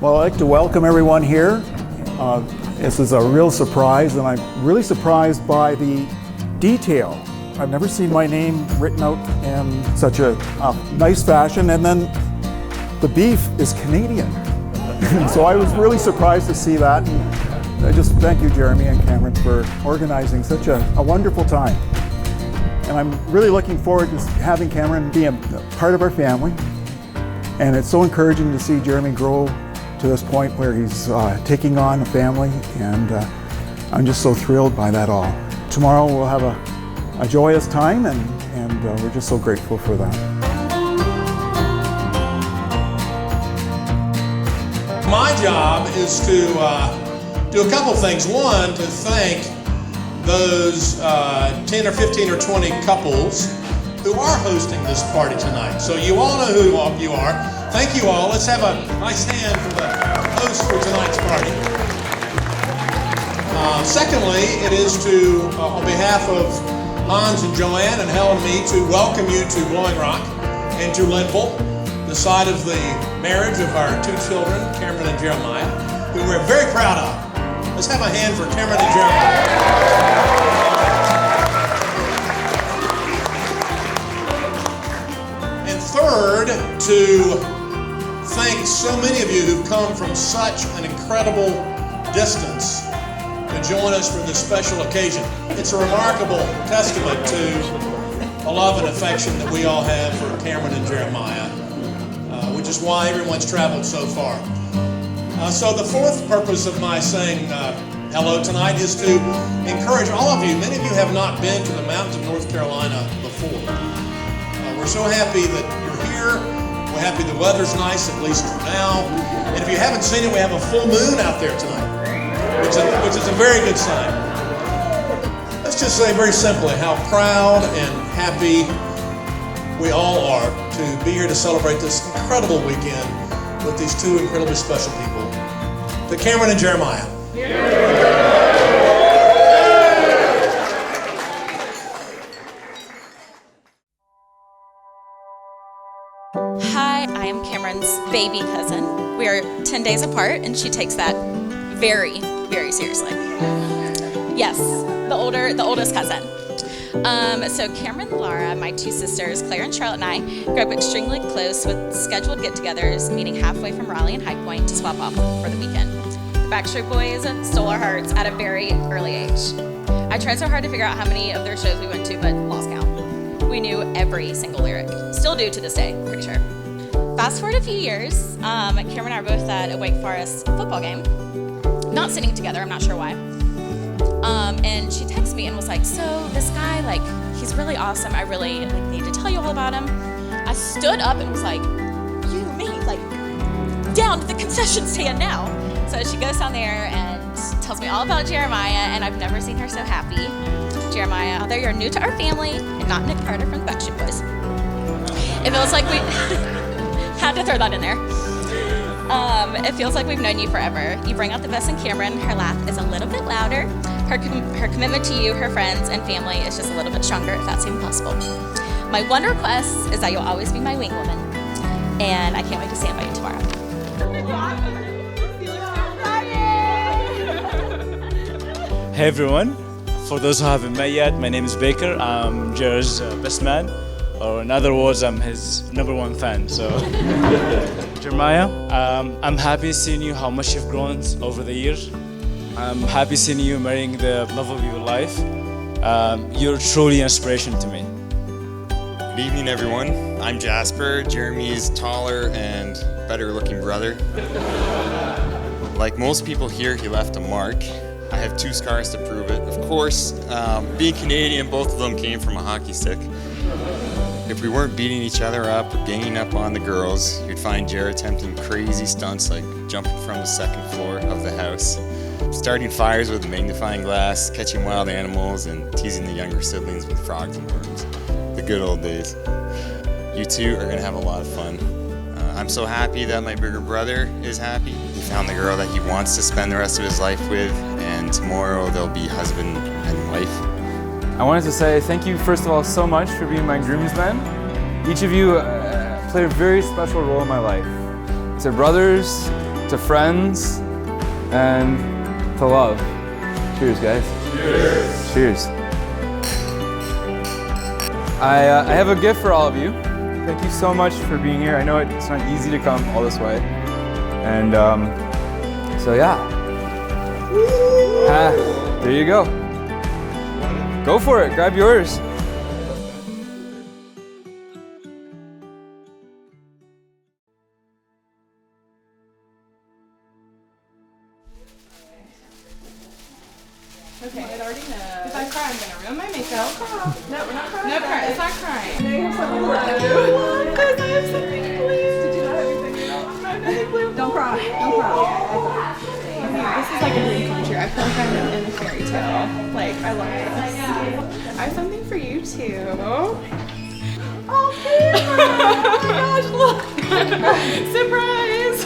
Well, I'd like to welcome everyone here. This is a real surprise, and I'm really surprised by the detail. I've never seen my name written out in such a nice fashion, and then the beef is Canadian. So I was really surprised to see that. And I just thank you, Jeremy and Cameron, for organizing such a wonderful time. And I'm really looking forward to having Cameron be a part of our family. And it's so encouraging to see Jeremy grow to this point where he's taking on a family, and I'm just so thrilled by that all. Tomorrow we'll have a joyous time, and we're just so grateful for that. My job is to do a couple things. One, to thank those 10 or 15 or 20 couples who are hosting this party tonight. So you all know who you are. Thank you all. Let's have a nice hand for the host for tonight's party. Secondly, it is to, on behalf of Hans and Joanne and Helen and me, to welcome you to Blowing Rock and to Linville, the site of the marriage of our two children, Cameron and Jeremiah, who we're very proud of. Let's have a hand for Cameron and Jeremiah. And third, to thank so many of you who've come from such an incredible distance to join us for this special occasion. It's a remarkable testament to the love and affection that we all have for Cameron and Jeremiah, which is why everyone's traveled so far. So the fourth purpose of my saying hello tonight is to encourage all of you. Many of you have not been to the mountains of North Carolina before. We're so happy that you're here. We're happy the weather's nice, at least for now. And if you haven't seen it, we have a full moon out there tonight, which is a very good sign. Let's just say very simply how proud and happy we all are to be here to celebrate this incredible weekend with these two incredibly special people. To Cameron and Jeremiah. Hi, I am Cameron's baby cousin. We are 10 days apart, and she takes that very, very seriously. Yes, the oldest cousin. So Cameron and Laura, my two sisters, Claire and Charlotte, and I grew up extremely close with scheduled get-togethers, meeting halfway from Raleigh and High Point to swap off for the weekend. The Backstreet Boys stole our hearts at a very early age. I tried so hard to figure out how many of their shows we went to, but lost count. We knew every single lyric. Still do to this day, pretty sure. Fast forward a few years, Cameron and I are both at a Wake Forest football game. Not sitting together, I'm not sure why. And she texted me and was like, so this guy, he's really awesome. I really need to tell you all about him. I stood up and was like, you mean, down to the concession stand now. So she goes down there and tells me all about Jeremiah, and I've never seen her so happy. Jeremiah, although you're new to our family and not Nick Carter from the Backstreet Boys, it feels like we had to throw that in there. It feels like we've known you forever. You bring out the best in Cameron. Her laugh is a little bit louder. Her commitment to you, her friends, and family is just a little bit stronger, if that's even possible. My one request is that you'll always be my wing woman, and I can't wait to stand by you tomorrow. Hey everyone, for those who haven't met yet, my name is Baker. I'm Jared's best man, or in other words, I'm his #1 fan. So, Jeremiah, I'm happy seeing you how much you've grown over the years. I'm happy seeing you marrying the love of your life. You're truly an inspiration to me. Good evening, everyone. I'm Jasper, Jeremy's taller and better looking brother. Like most people here, he left a mark. I have 2 scars to prove it. Of course, being Canadian, both of them came from a hockey stick. If we weren't beating each other up or ganging up on the girls, you'd find Jared attempting crazy stunts like jumping from the 2nd floor of the house, starting fires with a magnifying glass, catching wild animals, and teasing the younger siblings with frogs and worms. The good old days. You two are gonna have a lot of fun. I'm so happy that my bigger brother is happy. He found the girl that he wants to spend the rest of his life with, and tomorrow they'll be husband and wife. I wanted to say thank you, first of all, so much for being my groomsmen. Each of you played a very special role in my life. To brothers, to to friends, and to love. Cheers, guys. Cheers. Cheers. I have a gift for all of you. Thank you so much for being here. I know it's not easy to come all this way. And so yeah. There you go. Go for it, grab yours. Okay, I already know. If I cry, I'm gonna ruin my makeup. No, we're not crying. No cry. It's not crying. Now you have something blue. Because I have something blue. Did you not have anything else? I have nothing blue. Don't cry. Don't cry. This is like a dream come true. I feel like I'm in a fairy tale. Like, I love this. I have something for you too. Oh, Cameron! Oh my gosh, look! Surprise!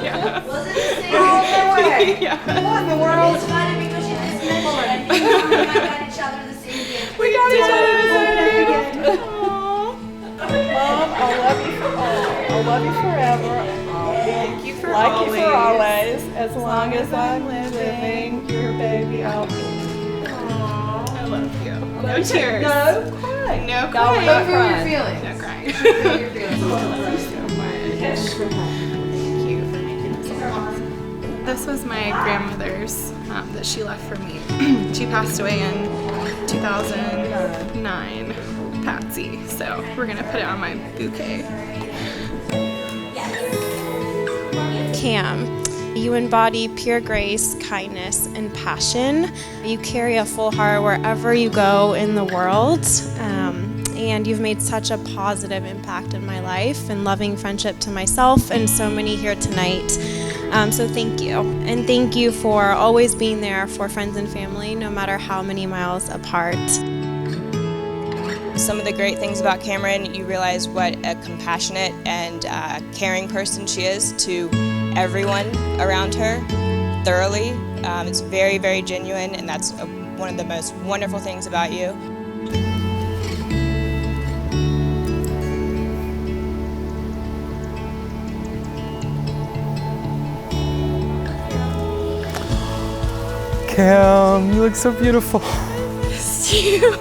Yeah. Was it the same all the way? Yeah. What in the world? It's funny because you just mentioned we got each other the same gift. We got each other the same gift. Mom, I'll love you for I'll love you forever. Thank you for Like always. you for always. As long as I'm living, your baby, I'll be. I love you. No tears. No crying. No No, crying. not Feel your crying. feelings. No crying. Feel your feelings. I love you so much. Thank you for making this happen. This was my grandmother's that she left for me. She passed away in 2009, Patsy. So we're gonna put it on my bouquet. Cam, you embody pure grace, kindness, and passion. You carry a full heart wherever you go in the world. And you've made such a positive impact in my life and loving friendship to myself and so many here tonight. So thank you. And thank you for always being there for friends and family, no matter how many miles apart. Some of the great things about Cameron, you realize what a compassionate and caring person she is to everyone around her, thoroughly. It's very, very genuine, and that's one of the most wonderful things about you. Cam, you look so beautiful. You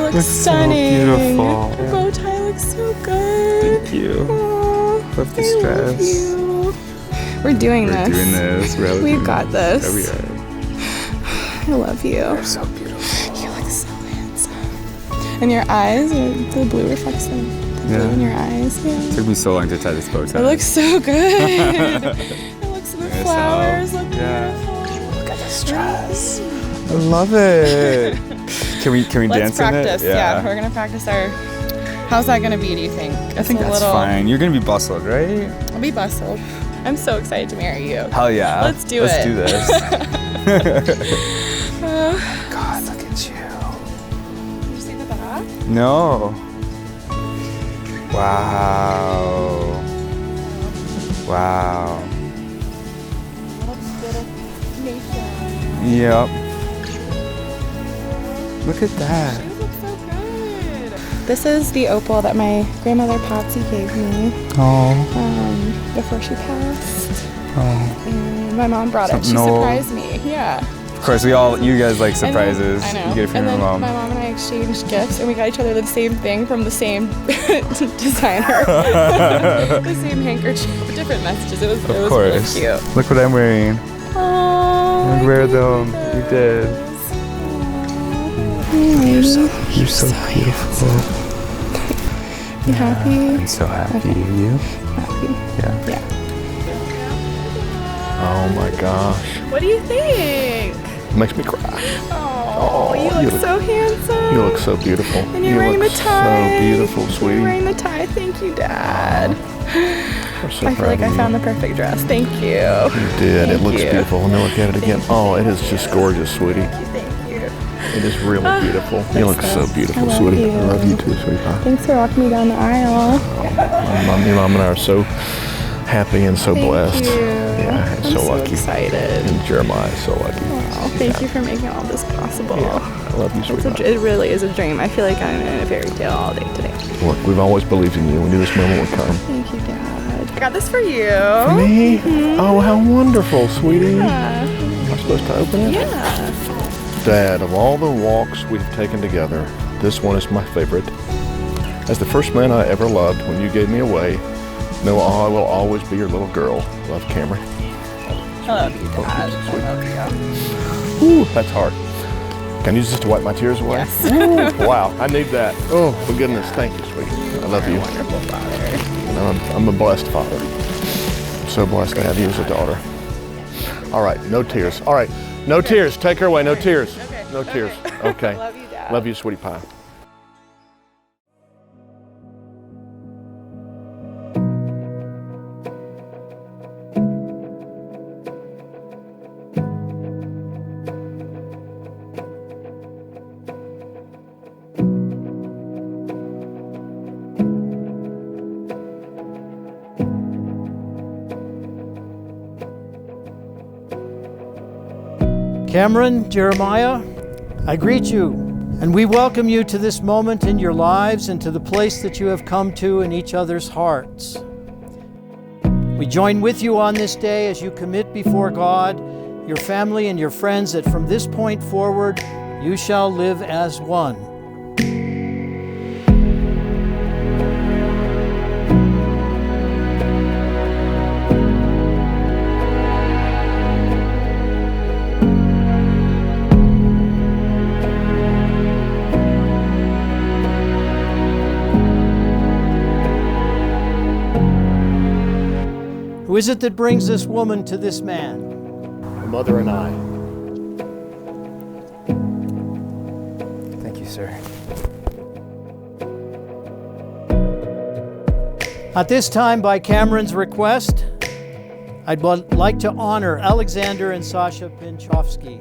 look stunning. So beautiful. Your bow tie looks so good. Thank you. Aww, Love the I stress. love you. We're doing We're doing this. We've got this. Yeah, we are. I love you. You're so beautiful. You look so handsome. And your eyes, the blue reflects the blue in your eyes. Yeah. It took me so long to tie this bow tie. It looks so good. It looks the flowers look beautiful. Look at this dress. I love it. Can we Let's dance practice. in it? Yeah, we're gonna practice our. How's that gonna be? Do you think? I think that's fine. You're gonna be bustled, right? I'll be bustled. I'm so excited to marry you. Hell yeah. Let's do Let's it. do this. God, look at you. Did you see the back? No. Wow. Wow. Yep. Look at that. She looks so good. This is the opal that my grandmother Patsy gave me before she passed. Oh. And my mom brought it. She Something old. surprised me. Yeah. Of course, you guys like surprises. I know. You get it from and your then mom. my mom and I exchanged gifts, and we got each other the same thing from the same designer. The same handkerchief, different messages. It was really cute. Look what I'm wearing. Oh, I wear them. You did. You're so beautiful. You happy? I'm so happy. Okay. You? Happy. Yeah. Yeah. Oh my gosh. What do you think? It makes me cry. Oh, you look so handsome. You look so beautiful. And you're you wearing look the tie. so beautiful, sweetie. You're wearing the tie. Thank you, Dad. We're so I feel like proud of I found the perfect dress. Thank you. You did. It Thank looks you. beautiful. And then look at it again. Oh, it is just gorgeous, sweetie. Thank you. It is really beautiful. You look so beautiful, I love sweetie. you. I love you too, sweetheart. Thanks for walking me down the aisle. Your mom and I are so happy and so Thank blessed. you. Yeah, and I'm so so lucky. excited. And Jeremiah is so lucky. Oh, thank you for making all this possible. Yeah, I love you, sweetheart. It really is a dream. I feel like I'm in a fairy tale all day today. Look, we've always believed in you. We knew this moment would come. Thank you, Dad. got this for you. For me? Oh, how wonderful, sweetie. Yeah. Am I supposed to open it? Yeah. Dad, of all the walks we've taken together, this one is my favorite. As the first man I ever loved, when you gave me away, know I will always be your little girl. Love, Cameron. I love you, Dad. I love you. Ooh, that's hard. Can you use this to wipe my tears away? Yes. Ooh, wow, I need that. Oh, for goodness, thank you, sweetie. I love you. Wonderful father. You know, I'm a blessed father. I'm so blessed to have you as a daughter. All right, no tears. All right, no tears. Take her away, no tears. Okay. No tears. Okay. Love you, Dad. Love you, sweetie pie. Cameron, Jeremiah, I greet you, and we welcome you to this moment in your lives and to the place that you have come to in each other's hearts. We join with you on this day as you commit before God, your family, and your friends that from this point forward, you shall live as one. Who is it that brings this woman to this man? My mother and I. Thank you, sir. At this time, by Cameron's request, I'd like to honor Alexander and Sasha Pinchovsky.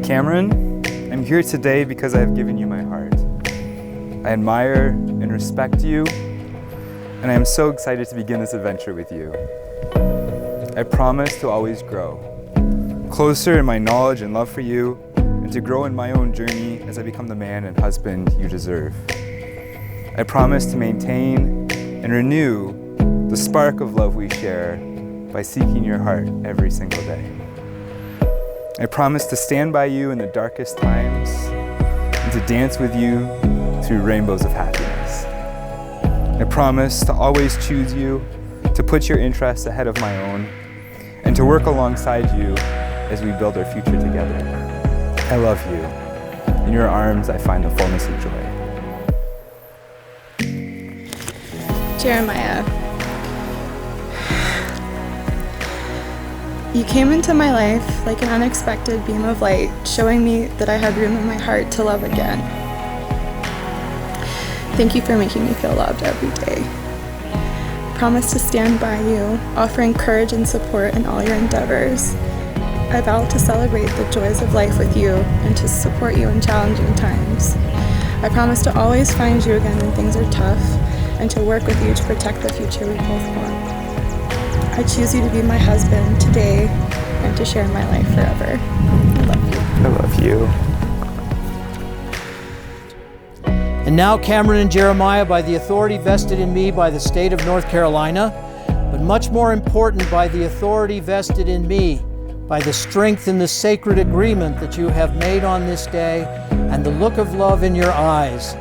Cameron, I'm here today because I have given you my heart. I admire and respect you, and I am so excited to begin this adventure with you. I promise to always grow, closer in my knowledge and love for you, and to grow in my own journey as I become the man and husband you deserve. I promise to maintain and renew the spark of love we share by seeking your heart every single day. I promise to stand by you in the darkest times and to dance with you through rainbows of happiness. I promise to always choose you, to put your interests ahead of my own, and to work alongside you as we build our future together. I love you. In your arms, I find the fullness of joy. Jeremiah, you came into my life like an unexpected beam of light, showing me that I had room in my heart to love again. Thank you for making me feel loved every day. I promise to stand by you, offering courage and support in all your endeavors. I vow to celebrate the joys of life with you and to support you in challenging times. I promise to always find you again when things are tough and to work with you to protect the future we both want. I choose you to be my husband today and to share my life forever. I love you. I love you. And now Cameron and Jeremiah, by the authority vested in me by the state of North Carolina, but much more important, by the authority vested in me by the strength in the sacred agreement that you have made on this day and the look of love in your eyes,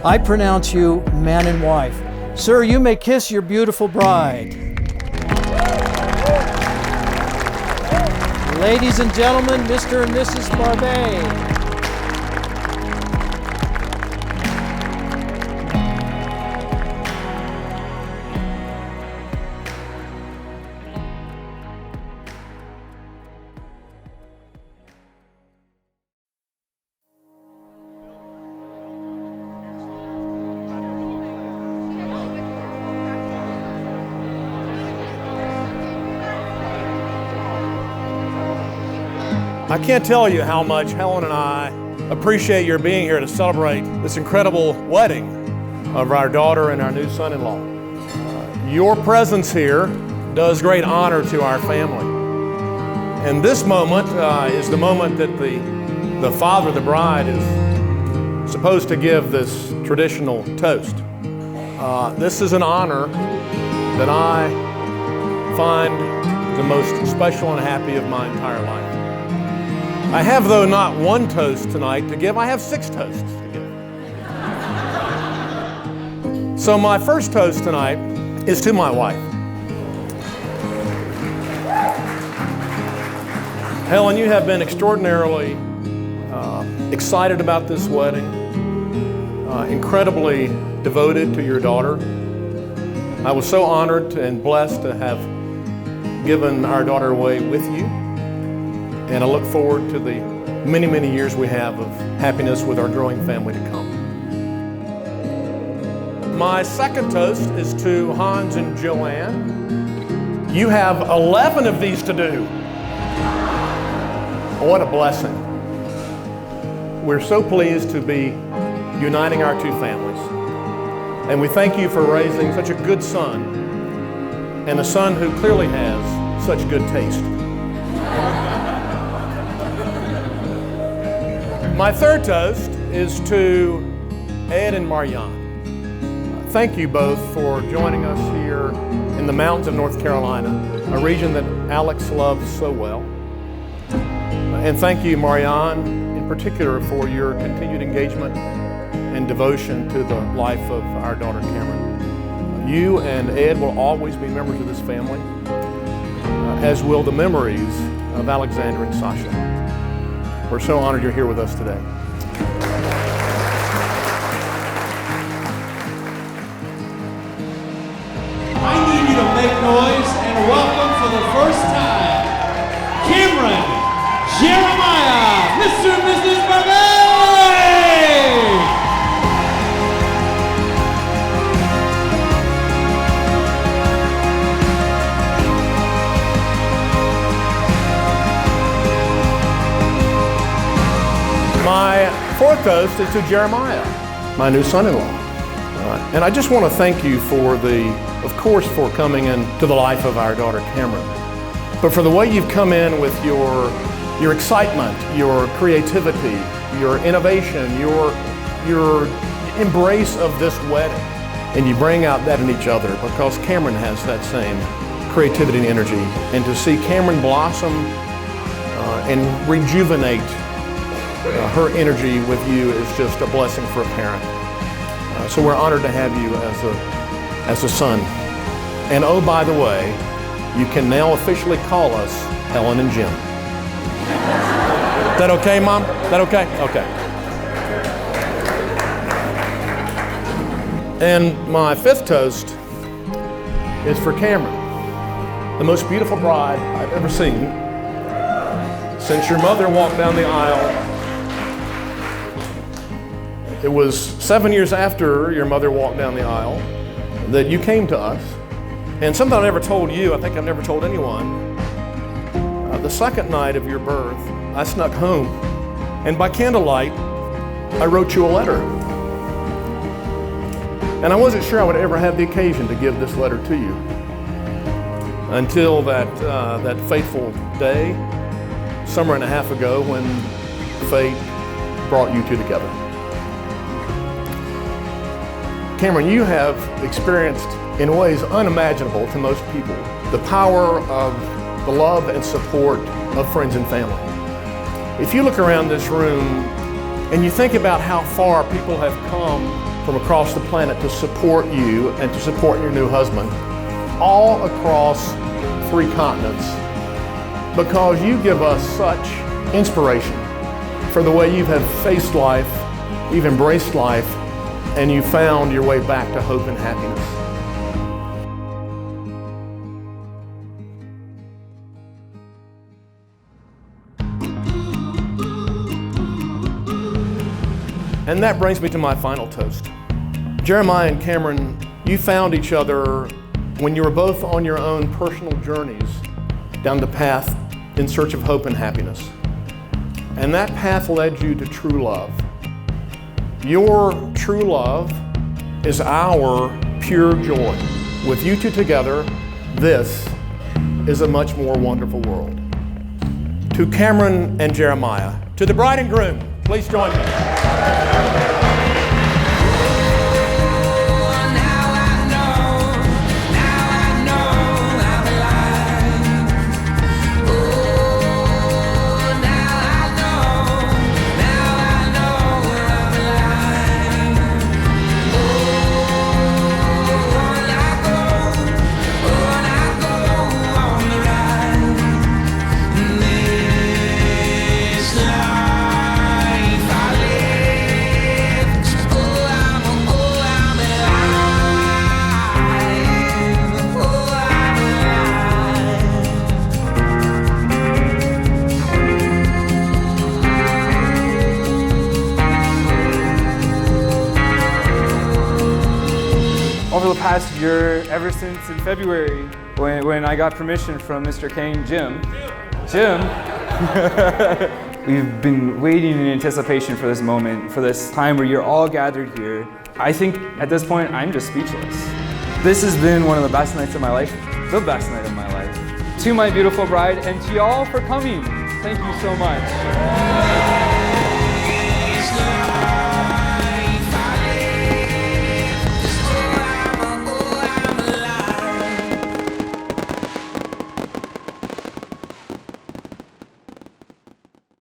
I pronounce you man and wife. Sir, you may kiss your beautiful bride. Ladies and gentlemen, Mr. and Mrs. Barbet. I can't tell you how much Helen and I appreciate your being here to celebrate this incredible wedding of our daughter and our new son-in-law. Your presence here does great honor to our family. And this moment is the moment that the father of the bride is supposed to give this traditional toast. This is an honor that I find the most special and happy of my entire life. I have, though, not one toast tonight to give, I have 6 toasts to give. So my first toast tonight is to my wife. Helen, you have been extraordinarily excited about this wedding, incredibly devoted to your daughter. I was so honored and blessed to have given our daughter away with you, and I look forward to the many, many years we have of happiness with our growing family to come. My second toast is to Hans and Joanne. You have 11 of these to do. What a blessing. We're so pleased to be uniting our 2 families. And we thank you for raising such a good son, and a son who clearly has such good taste. My third toast is to Ed and Marianne. Thank you both for joining us here in the mountains of North Carolina, a region that Alex loves so well. And thank you, Marianne, in particular, for your continued engagement and devotion to the life of our daughter, Cameron. You and Ed will always be members of this family, as will the memories of Alexander and Sasha. We're so honored you're here with us today. I need you to make noise and welcome for the first time, Cameron, Jeremiah, Mr. and Mrs. Burger! My fourth toast is to Jeremiah, my new son-in-law. And I just want to thank you for of course, for coming into the life of our daughter, Cameron, but for the way you've come in with your excitement, your creativity, your innovation, your embrace of this wedding. And you bring out that in each other, because Cameron has that same creativity and energy. And to see Cameron blossom and rejuvenate her energy with you is just a blessing for a parent. So we're honored to have you as a son. And oh, by the way, you can now officially call us Helen and Jim. Is that okay, Mom? Is that okay? Okay. And my fifth toast is for Cameron, the most beautiful bride I've ever seen since your mother walked down the aisle. It was 7 years after your mother walked down the aisle that you came to us. And something I never told you, I think I've never told anyone, the second night of your birth, I snuck home. And by candlelight, I wrote you a letter. And I wasn't sure I would ever have the occasion to give this letter to you until that fateful day, summer and a half ago, when fate brought you 2 together. Cameron, you have experienced in ways unimaginable to most people the power of the love and support of friends and family. If you look around this room and you think about how far people have come from across the planet to support you and to support your new husband, all across 3 continents, because you give us such inspiration for the way you have faced life, you've embraced life, and you found your way back to hope and happiness. And that brings me to my final toast. Jeremiah and Cameron, you found each other when you were both on your own personal journeys down the path in search of hope and happiness. And that path led you to true love. Your true love is our pure joy. With you 2 together, this is a much more wonderful world. To Cameron and Jeremiah, to the bride and groom, please join me. Now past year, ever since in February, when I got permission from Mr. Kane, Jim. We've been waiting in anticipation for this moment, for this time where you're all gathered here. I think at this point, I'm just speechless. This has been one of the best nights of my life, the best night of my life. To my beautiful bride and to y'all for coming. Thank you so much.